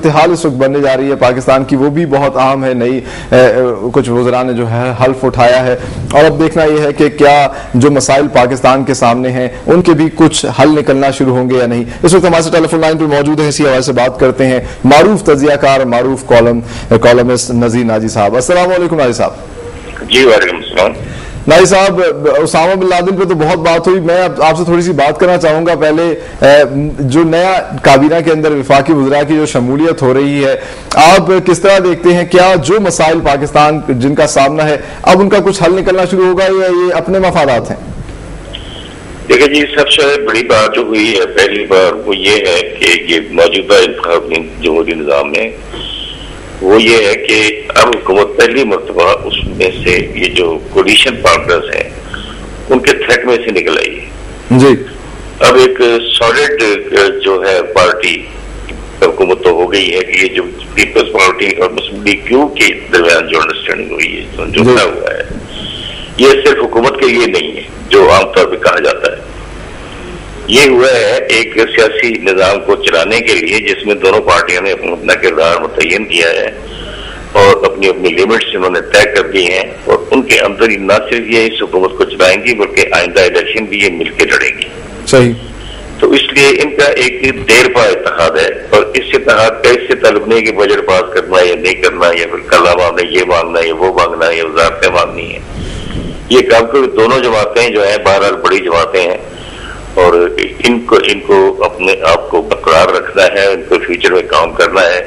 सूरत हाल इस वक्त बनने जा रही है पाकिस्तान की, वो भी बहुत अहम है। नई कुछ वज़रा ने जो है हल्फ उठाया है और अब देखना यह है कि क्या जो मसाइल पाकिस्तान के सामने हैं उनके भी कुछ हल निकलना शुरू होंगे या नहीं। इस वक्त हमारे टेलीफोन लाइन पर मौजूद है, इसी हवाले से बात करते हैं मारूफ तजियाकार, मारूफ कॉलमिस्ट नज़ीर नाजी साहब। अस्सलाम वालेकुम नाजी साहब। जी वालेकुम सलाम। नाई साहब, उसामा बिन लादेन पे तो बहुत बात हुई, मैं आपसे थोड़ी सी बात करना चाहूंगा। पहले जो नया काबीना के अंदर वफाकी वज़रा की जो शमूलियत हो रही है, आप किस तरह देखते हैं? क्या जो मसाइल पाकिस्तान जिनका सामना है अब उनका कुछ हल निकलना शुरू होगा या ये अपने मफादात हैं? देखिए जी, सबसे बड़ी बात जो हुई है पहली बार वो ये है कि ये मौजूदा इंतखाबी जमहूरी निज़ाम में वो ये है कि अब हुकूमत पहली मरतबा उसमें से ये जो कोलिशन पार्टनर्स हैं उनके थ्रेट में से निकल आई है जी। अब एक सॉलिड जो है पार्टी हुकूमत तो हो गई है कि ये जो पीपल्स पार्टी और मुस्लिम लीग क्यू के दरमियान जो अंडरस्टैंडिंग हुई है, समझौता हुआ है, ये सिर्फ हुकूमत के लिए नहीं है जो आमतौर पर कहा जाता है। ये हुआ है एक सियासी निजाम को चलाने के लिए जिसमें दोनों पार्टियों ने अपना किरदार मुतय्यन किया है और अपनी अपनी लिमिट्स उन्होंने तय कर दी हैं और उनके अंदर ही न सिर्फ ये इस हुकूमत को चलाएंगी बल्कि आइंदा इलेक्शन भी ये मिलकर लड़ेंगी। सही। तो इसलिए इनका एक देरपा इत्तेहाद है और इस इत्तेहाद का इससे तलब नहीं कि बजट पास करना या नहीं करना या फिर कलामा में ये मांगना या वो मांगना या वजारतें मांगनी है। ये काम को दोनों जमातें जो है बहरहाल बड़ी जमातें हैं और इनको अपने आप को बरकरार रखना है, इनको फ्यूचर में काम करना है।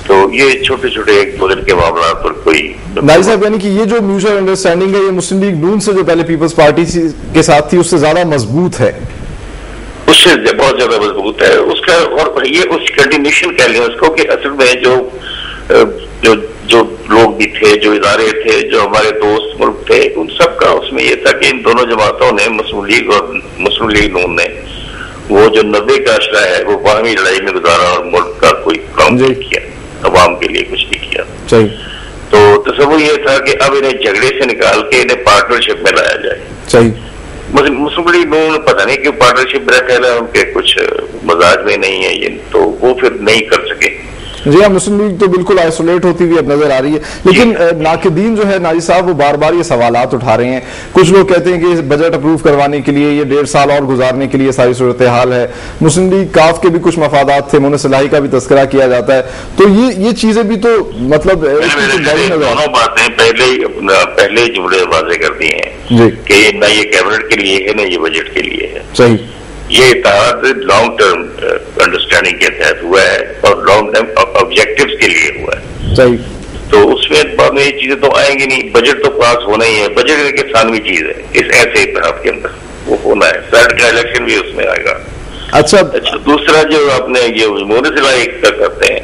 तो ये छोटे छोटे एक दो दिन के मामला पर कोई नाई साहब, यानी कि ये जो म्यूचुअल अंडरस्टैंडिंग है ये मुस्लिम लीग नून से जो पहले पीपल्स पार्टी के साथ थी उससे ज्यादा मजबूत है, उससे बहुत ज्यादा मजबूत है उसका। और ये उस कंटिन्यूशन कह लें उसको कि असल में जो लोग भी थे, जो इदारे थे, जो हमारे दोस्त मुल्क थे, उन सब का उसमें यह था कि इन दोनों जमातों ने मुस्लिम लीग और मुस्लिम लीग नून ने वो जो 90 का अशरा है वो बाहमी लड़ाई में गुजारा और मुल्क का कोई काम नहीं किया, अवाम के लिए कुछ नहीं किया। तो तस्वीर ये था कि अब इन्हें झगड़े से निकाल के इन्हें पार्टनरशिप में लाया जाए। मुस्लिम लीग नून पता नहीं क्यों पार्टनरशिप में रखा, उनके कुछ मजाज में नहीं है ये, तो वो फिर नहीं कर सके। जी हाँ, मुस्लिम लीग तो बिल्कुल आइसोलेट होती हुई अब नजर आ रही है। लेकिन नाकिदीन जो है नाजी साहब वो बार बार ये सवालात उठा रहे हैं। कुछ लोग कहते हैं कि बजट अप्रूव करवाने के लिए ये 1.5 साल और गुजारने के लिए सारी सूरत हाल है। मुस्लिम लीग काफ के भी कुछ मफादात थे, मुनसलाही का भी तस्करा किया जाता है। तो ये चीजें भी तो मतलब दोनों बातें पहले जुमले वाजे कर दिए हैं कि न ये कैबिनेट के लिए है न ये बजट के लिए है। सही। ये इत्तेहाद लॉन्ग टर्म अंडरस्टैंडिंग के तहत हुआ है और लॉन्ग टर्म ऑब्जेक्टिव्स के लिए हुआ है। सही। तो उसमें बाद में ये चीजें तो आएंगी नहीं, बजट तो पास होना ही है, बजट एक सानवी चीज है इस ऐसे इत्तेहाद के अंदर, वो होना है। थर्ड का इलेक्शन भी उसमें आएगा। अच्छा, दूसरा जो आपने ये मुनसलाही करते हैं,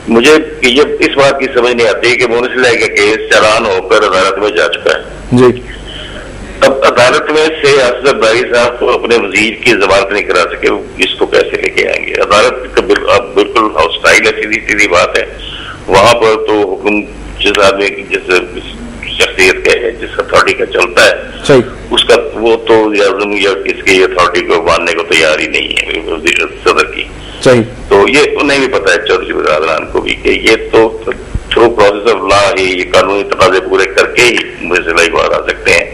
मुझे ये इस बात की समझ नहीं आती कि मुनसलाही का केस चालान होकर अदालत में जा चुका है जी। अब अदालत में से असद बारी साहब को अपने वजीर की जमानत नहीं करा सके, इसको कैसे लेके आएंगे? अदालत का बिल्कुल हॉस्टाइल है, सीधी सीधी बात है। वहां पर तो हुक्म जिस आदमी की जिस शख्सियत का है, जिस अथॉरिटी का चलता है, उसका वो तो या किसकी अथॉरिटी को मानने को तैयार ही नहीं है सदर की। तो ये उन्हें भी पता है, चौधरी बिरादरान को भी, कि ये तो थ्रू प्रोसेस ऑफ लॉ ही ये कानूनी तकाजे पूरे करके ही मुझे को हरा सकते हैं,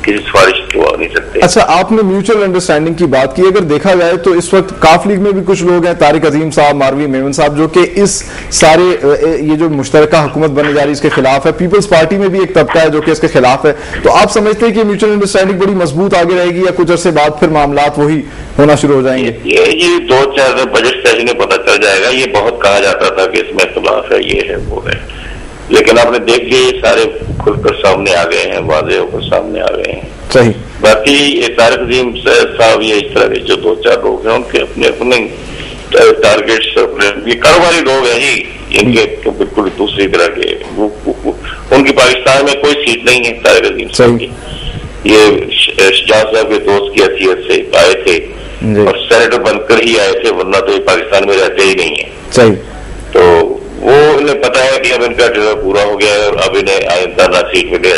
किसी सिफारिश को आ नहीं सकते। अच्छा, आपने म्यूचुअल अंडरस्टैंडिंग की बात की। अगर देखा जाए तो इस वक्त काफ लीग में भी कुछ लोग हैं, तारिक अजीम साहब, मारवी मेमन साहब, जो कि इस सारे ये जो मुश्तरका हुकूमत बनने जा रही है इसके खिलाफ है। पीपल्स पार्टी में भी एक तबका है जो कि इसके खिलाफ है। तो आप समझते हैं कि म्यूचुअल अंडरस्टैंडिंग बड़ी मजबूत आगे रहेगी या कुछ अरसे बाद फिर मामलात वही होना शुरू हो जाएंगे? ये 2-4 बजट सेशन में पता चल जाएगा। ये बहुत कहा जाता था कि इसमें इख्तिलाफ है, ये है, वो है, लेकिन आपने देख लिया ये सारे खुलकर सामने आ गए हैं, वाज़ेह होकर सामने आ गए हैं। सही। बाकी तारिक अजीम साहब या इस तरह के जो 2-4 लोग हैं उनके अपने अपने टारगेट्स, अपने ये कारोबारी लोग हैं ही, इनके तो बिल्कुल दूसरी तरह के उनकी पाकिस्तान में कोई सीट नहीं है तारिक अजीम साहब की। ये शहजाद साहब के दोस्त की हैसियत से आए थे और सेनेटर बनकर ही आए थे, वरना तो ये पाकिस्तान में रहते ही नहीं है। सही। तो वो इन्हें पता है कि अब इनका ड्राइवर पूरा हो गया है और अब इन्हें आइंदा ना सीट मिले,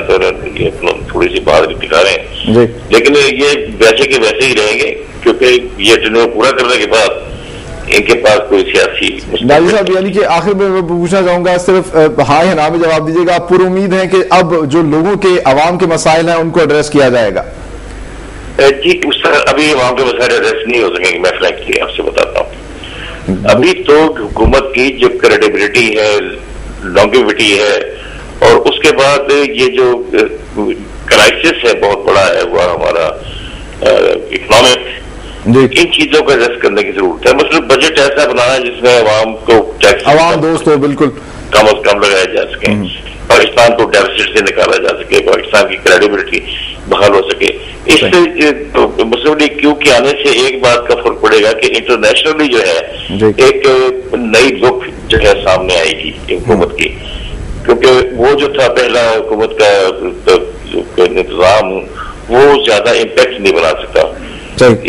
तो ये थोड़ी सी बात दिखा रहे हैं। लेकिन ये वैसे के वैसे ही रहेंगे क्योंकि ये ड्राइवर पूरा करने के बाद इनके पास कोई सियासी नाजी साहब, यानी कि आखिर में मैं पूछना चाहूंगा, सिर्फ हाँ या ना में जवाब दीजिएगा, आप पूरी उम्मीद है कि अब जो लोगों के आवाम के मसाइल हैं उनको एड्रेस किया जाएगा? जी, उस तरह अभी आवाम के मसाइल एड्रेस नहीं हो सकेंगे, मैं फ्रैंकली आपसे बताता हूँ। अभी तो हुकूमत की जो क्रेडिबिलिटी है, लॉन्गेविटी है, और उसके बाद ये जो क्राइसिस है बहुत बड़ा है वो हमारा इकोनॉमिक, इन चीजों को एड्रेस करने की जरूरत है। मतलब बजट ऐसा बनाना जिसमें आवाम को टैक्स आवाम दोस्त हो, बिल्कुल कम अज कम लगाया जा सके, पाकिस्तान को डेफिसिट से निकाला जा सके, पाकिस्तान की क्रेडिबिलिटी बहाल हो सके। इससे मुस्लिम लीग क्यू के आने से एक बात का फर्क पड़ेगा कि इंटरनेशनली जो है एक नई लुक जो है सामने आएगी हुकूमत की, क्योंकि वो जो था पहला हुकूमत का इंतजाम वो ज्यादा इम्पैक्ट नहीं बना सकता।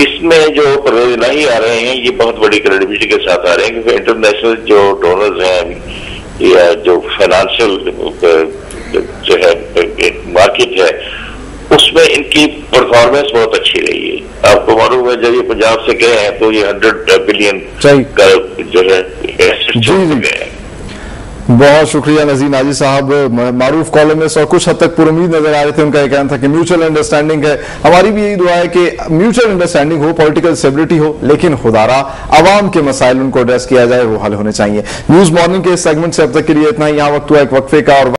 इसमें जो परवेज इलाही आ रहे हैं ये बहुत बड़ी क्रेडिबिलिटी के साथ आ रहे हैं, क्योंकि इंटरनेशनल जो डोनर्स हैं या जो फाइनेंशियल जो है मार्केट है उसमें इनकी परफॉर्मेंस बहुत अच्छी रही है। आपको मालूम है जब ये पंजाब से गए हैं तो ये 100 बिलियन का जो है एसेट्स गए हैं। बहुत शुक्रिया नजीर नाजी साहब, मारूफ कॉलमिस्ट और कुछ हद तक पुरुमीद नजर आ रहे थे। उनका यह कहना था कि म्यूचुअल अंडरस्टैंडिंग है, हमारी भी यही दुआ है कि म्यूचुअल अंडरस्टैंडिंग हो, पॉलिटिकल स्टेबिलिटी हो, लेकिन खुदारा आवाम के मसाइल उनको एड्रेस किया जाए, वो हल होने चाहिए। न्यूज मॉर्निंग के इस सेगमेंट से अब तक के लिए इतना ही। यहाँ वक्त हुआ एक वक्फे का और